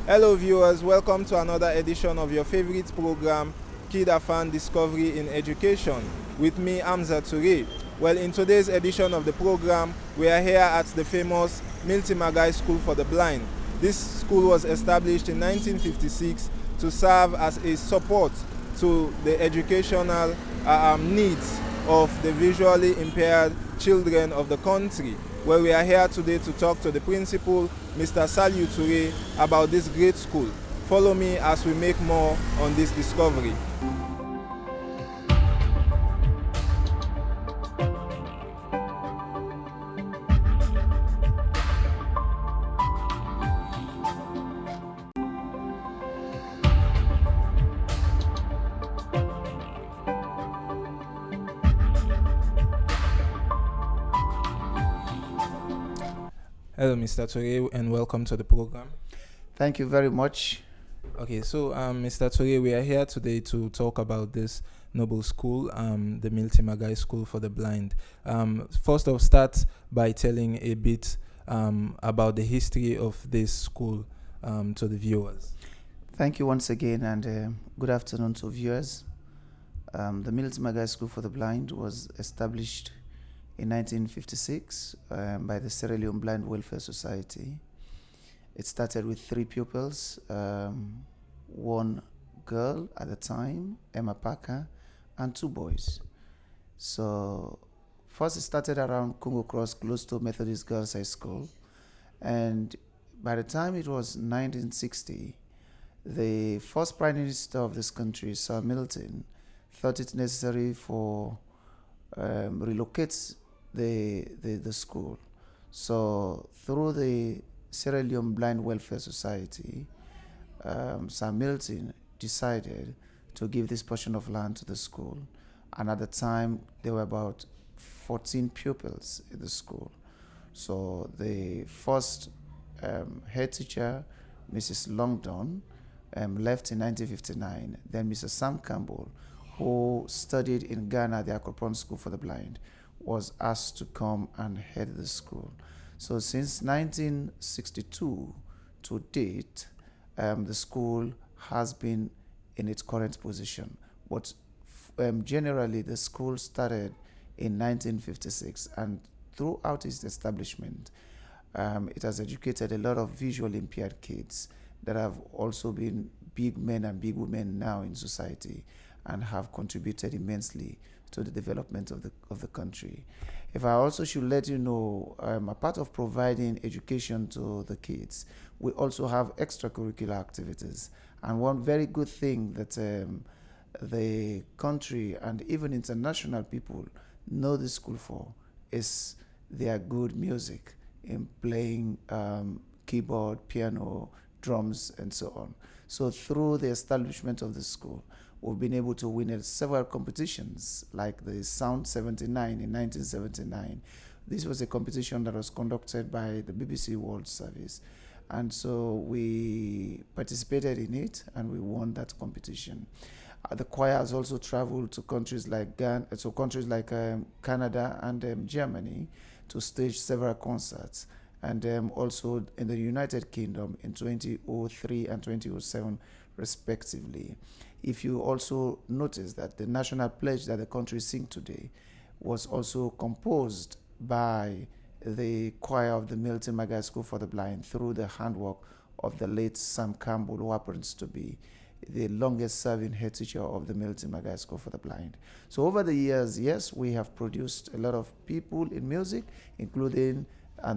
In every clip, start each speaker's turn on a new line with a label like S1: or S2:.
S1: Hello viewers, welcome to another edition of your favorite program, KID-AFAN Discovery in Education, with me, Hamza Toure. Well, in today's edition of the program, we are here at the famous Margai School for the Blind. This school was established in 1956 to serve as a support to the educational needs of the visually impaired children of the country. Well, we are here today to talk to the principal, Mr. Salone Toure, about this great school. Follow me as we make more on this discovery. Hello, Mr. Toure, and welcome to the program.
S2: Thank you very much.
S1: Okay, so Mr. Toure, we are here today to talk about this noble school, the Margai School for the Blind. First off, start by telling a bit about the history of this school to the viewers.
S2: Thank you once again, and good afternoon to viewers. The Margai School for the Blind was established in 1956 by the Sierra Leone Blind Welfare Society. It started with 3 pupils, one girl at the time, Emma Parker, and 2 boys. So first it started around Congo Cross, close to Methodist Girls High School. And by the time it was 1960, the first Prime Minister of this country, Sir Milton, thought it necessary for relocate the school. So through the Sierra Leone Blind Welfare Society, Sir Milton decided to give this portion of land to the school. And at the time, there were about 14 pupils in the school. So the first head teacher, Mrs. Longdon, left in 1959. Then Mr. Sam Campbell, who studied in Ghana, the Akropong School for the Blind, was asked to come and head the school. So since 1962 to date, the school has been in its current position. But generally, the school started in 1956, and throughout its establishment, it has educated a lot of visually impaired kids that have also been big men and big women now in society and have contributed immensely to the development of the country. If I also should let you know, a part of providing education to the kids, we also have extracurricular activities. And one very good thing that the country and even international people know the school for is their good music in playing keyboard, piano, drums, and so on. So through the establishment of the school, we've been able to win several competitions, like the Sound 79 in 1979. This was a competition that was conducted by the BBC World Service. And so we participated in it, and we won that competition. The choir has also traveled to countries like Canada and Germany to stage several concerts. And also in the United Kingdom in 2003 and 2007, respectively. If you also notice that the national pledge that the country sings today was also composed by the choir of the Margai School for the Blind through the handwork of the late Sam Campbell, who happens to be the longest serving head teacher of the Margai School for the Blind. So over the years, yes, we have produced a lot of people in music, including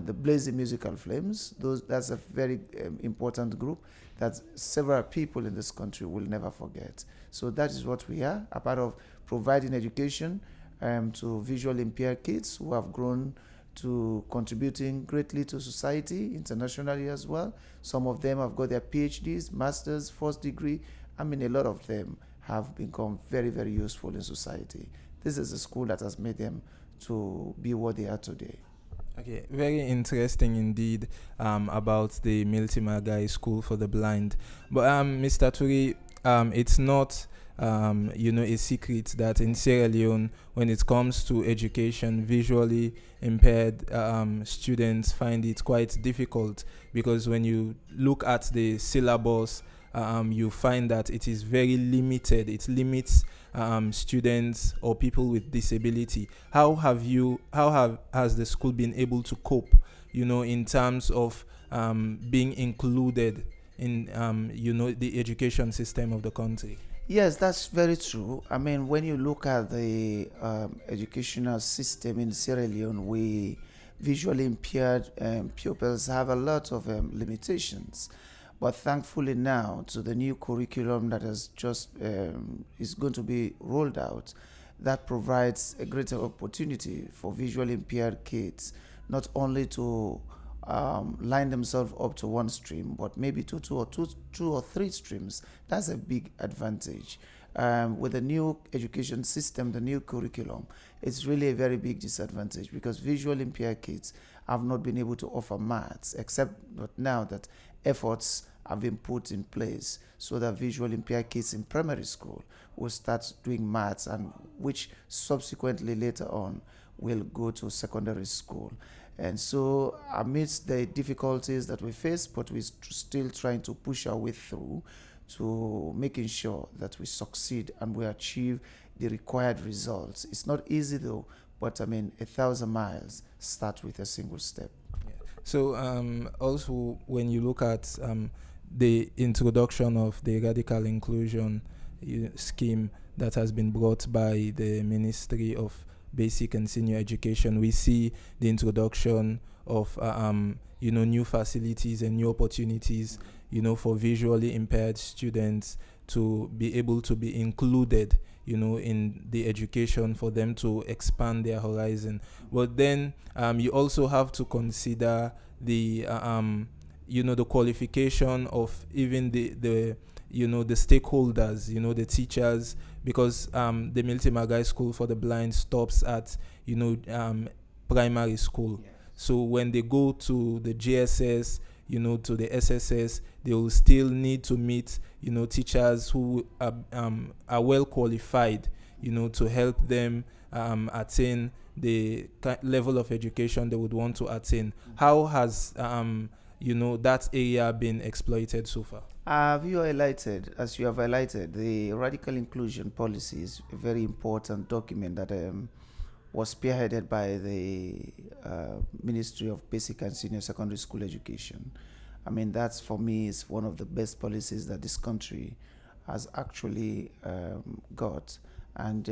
S2: the Blazing Musical Flames. That's a very important group that several people in this country will never forget. So that is what we are, a part of providing education to visually impaired kids who have grown to contributing greatly to society internationally as well. Some of them have got their PhDs, masters, first degree. I mean, a lot of them have become very, very useful in society. This is a school that has made them to be what they are today.
S1: Okay, very interesting indeed about the Margai School for the Blind. But Mr. Toure, it's not a secret that in Sierra Leone, when it comes to education, visually impaired students find it quite difficult, because when you look at the syllabus, you find that it is very limited. It limits students or people with disability. Has the school been able to cope, in terms of being included in the education system of the country?
S2: Yes, that's very true. I mean, when you look at the educational system in Sierra Leone, we visually impaired pupils have a lot of limitations. But thankfully now, to the new curriculum that has just is going to be rolled out, that provides a greater opportunity for visually impaired kids, not only to line themselves up to one stream, but maybe to two or three streams. That's a big advantage. With the new education system, the new curriculum, it's really a very big disadvantage, because visually impaired kids have not been able to offer maths, except but now that efforts have been put in place so that visually impaired kids in primary school will start doing maths, and which subsequently later on will go to secondary school. And so amidst the difficulties that we face, but we're still trying to push our way through to making sure that we succeed and we achieve the required results. It's not easy though, but I mean, 1,000 miles start with a single step.
S1: So also, when you look at the introduction of the radical inclusion scheme that has been brought by the Ministry of Basic and Senior Education, we see the introduction of new facilities and new opportunities, for visually impaired students to be able to be included, in the education, for them to expand their horizon. But then you also have to consider the the qualification of even the stakeholders, the teachers, because the Milton Margai School for the Blind stops at primary school. Yes. So when they go to the GSS, to the SSS, they will still need to meet teachers who are well qualified, to help them attain the level of education they would want to attain. Mm-hmm. How has that area been exploited so far?
S2: As you have highlighted, the radical inclusion policy is a very important document that was spearheaded by the Ministry of Basic and Senior Secondary School Education. I mean, that's, for me, is one of the best policies that this country has actually got. And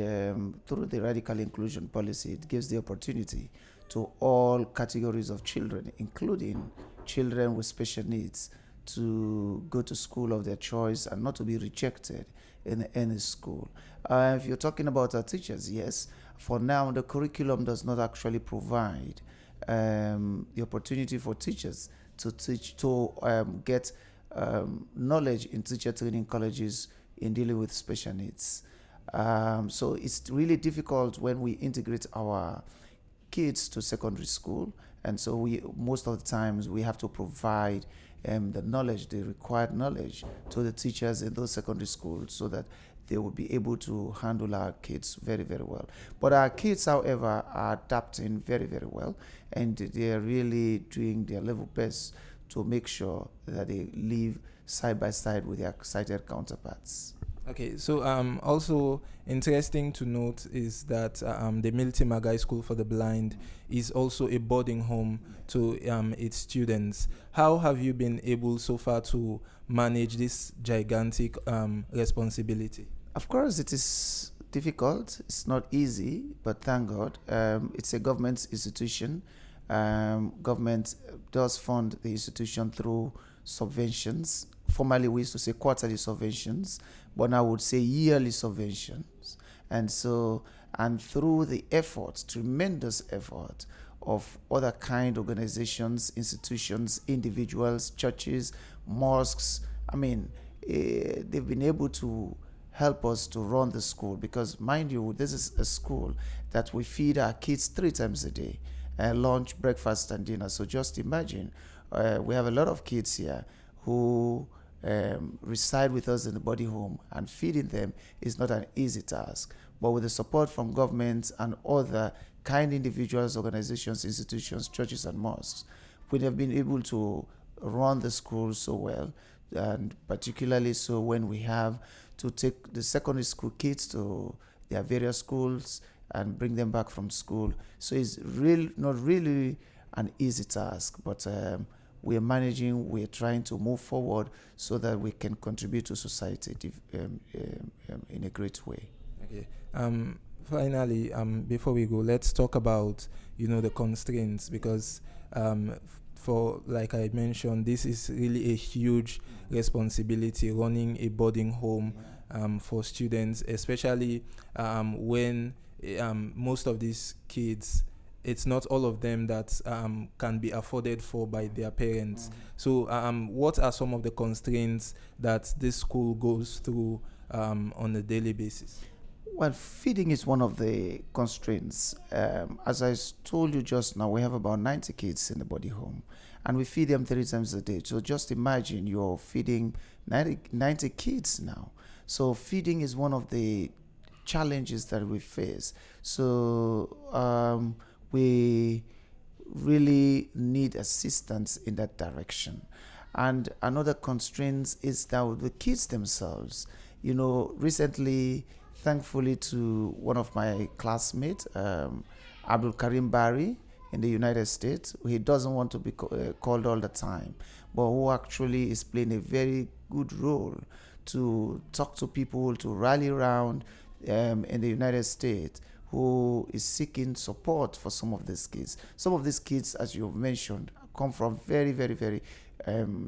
S2: through the radical inclusion policy, it gives the opportunity to all categories of children, including children with special needs, to go to school of their choice and not to be rejected in any school. If you're talking about our teachers, yes, for now the curriculum does not actually provide the opportunity for teachers to teach, to get knowledge in teacher training colleges in dealing with special needs. So it's really difficult when we integrate our kids to secondary school, and so most of the times we have to provide the knowledge, the required knowledge, to the teachers in those secondary schools so that they will be able to handle our kids very, very well. But our kids, however, are adapting very, very well, and they are really doing their level best to make sure that they live side by side with their sighted counterparts.
S1: Okay, so also interesting to note is that the Milton Margai School for the Blind is also a boarding home to its students. How have you been able so far to manage this gigantic responsibility?
S2: Of course, it is difficult. It's not easy, but thank God. It's a government institution. Government does fund the institution through subventions. Formerly, we used to say quarterly subventions, but now I would say yearly subventions. And so, and through the efforts, tremendous effort of other kind organizations, institutions, individuals, churches, mosques, I mean, they've been able to help us to run the school, because mind you, this is a school that we feed our kids 3 times a day, lunch, breakfast, and dinner. So just imagine, we have a lot of kids here who reside with us in the body home, and feeding them is not an easy task. But with the support from governments and other kind individuals, organizations, institutions, churches, and mosques, we have been able to run the school so well, and particularly so when we have to take the secondary school kids to their various schools and bring them back from school. So it's not really an easy task, but we're managing, we're trying to move forward so that we can contribute to society in a great way.
S1: Okay. Finally, before we go, let's talk about, the constraints, because for, like I mentioned, this is really a huge responsibility, running a boarding home for students, especially when most of these kids, it's not all of them that can be afforded for by their parents. So what are some of the constraints that this school goes through on a daily basis?
S2: Well, feeding is one of the constraints. As I told you just now, we have about 90 kids in the body home, and we feed them 3 times a day. So just imagine you're feeding 90 kids now. So feeding is one of the challenges that we face. So we really need assistance in that direction. And another constraint is that the kids themselves, recently, thankfully to one of my classmates, Abdul Karim Bari in the United States, he doesn't want to be called all the time, but who actually is playing a very good role to talk to people, to rally around in the United States, who is seeking support for some of these kids. Some of these kids, as you've mentioned, come from very, very, very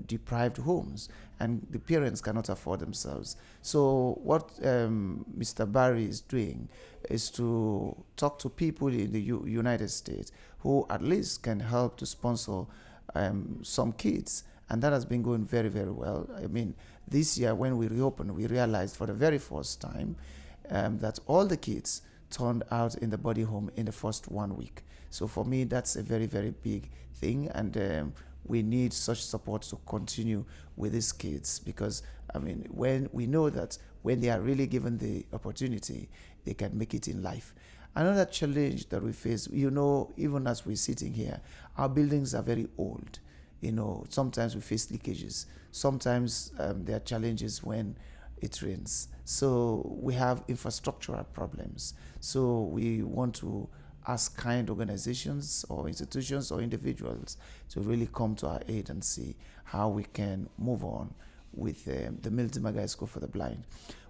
S2: deprived homes, and the parents cannot afford themselves. So what Mr. Barry is doing is to talk to people in the United States who at least can help to sponsor some kids, and that has been going very, very well. I mean, this year when we reopened, we realized for the very first time that all the kids turned out in the body home in the first 1 week. So for me, that's a very, very big thing, and we need such support to continue with these kids, because when we know that when they are really given the opportunity, they can make it in life. Another challenge that we face, even as we're sitting here, our buildings are very old. Sometimes we face leakages. Sometimes there are challenges when it rains. So we have infrastructural problems. So we want to ask kind organizations or institutions or individuals to really come to our aid and see how we can move on with the Milton Margai School for the Blind.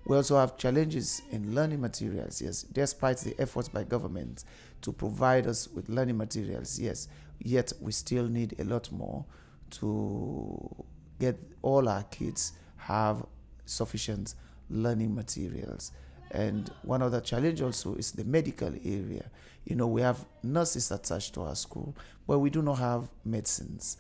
S2: We also have challenges in learning materials, yes, despite the efforts by government to provide us with learning materials, yes, yet we still need a lot more to get all our kids have sufficient learning materials. And one other challenge also is the medical area. We have nurses attached to our school, but we do not have medicines.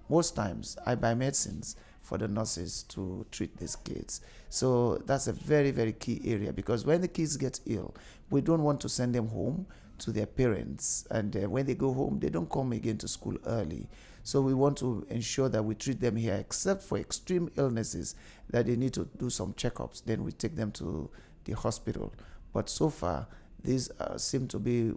S2: Most times I buy medicines for the nurses to treat these kids. So that's a very, very key area, because when the kids get ill, we don't want to send them home to their parents, and when they go home, they don't come again to school early. So we want to ensure that we treat them here, except for extreme illnesses that they need to do some checkups. Then we take them to the hospital. But so far, these seem to be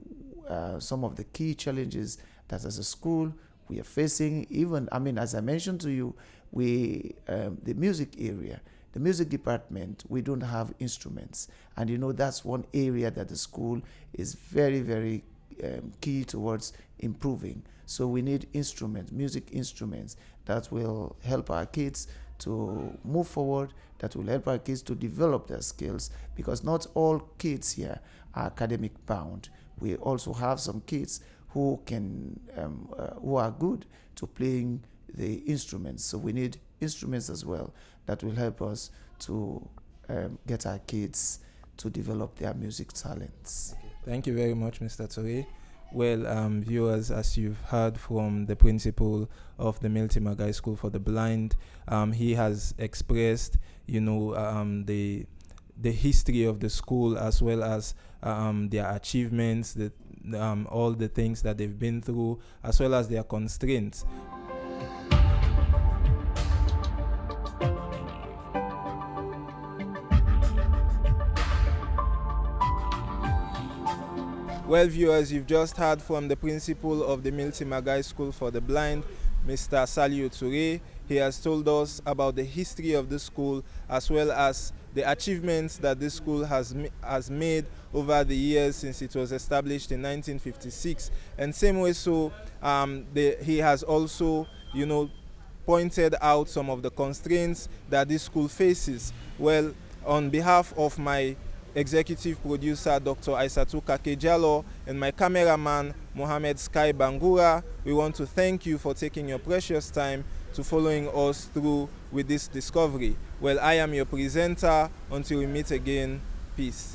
S2: some of the key challenges that as a school we are facing. Even, as I mentioned to you, the music area, the music department, we don't have instruments. And that's one area that the school is very, very key towards improving. So we need instruments, music instruments, that will help our kids to move forward, that will help our kids to develop their skills, because not all kids here are academic bound. We also have some kids who are good to playing the instruments. So we need instruments as well that will help us to get our kids to develop their music talents.
S1: Thank you very much, Mr. Toure. Well, viewers, as you've heard from the principal of the Milton Margai School for the Blind, he has expressed, the history of the school, as well as their achievements, all the things that they've been through, as well as their constraints. Well, viewers, you've just heard from the principal of the Milton Margai School for the Blind, Mr. Saliu Toure. He has told us about the history of the school as well as the achievements that this school has made over the years since it was established in 1956. And same way, so he has also, pointed out some of the constraints that this school faces. Well, on behalf of my executive producer Dr. Aissatou Kakejalo and my cameraman Mohamed Sky Bangura, we want to thank you for taking your precious time to following us through with this discovery. Well, I am your presenter. Until we meet again, peace.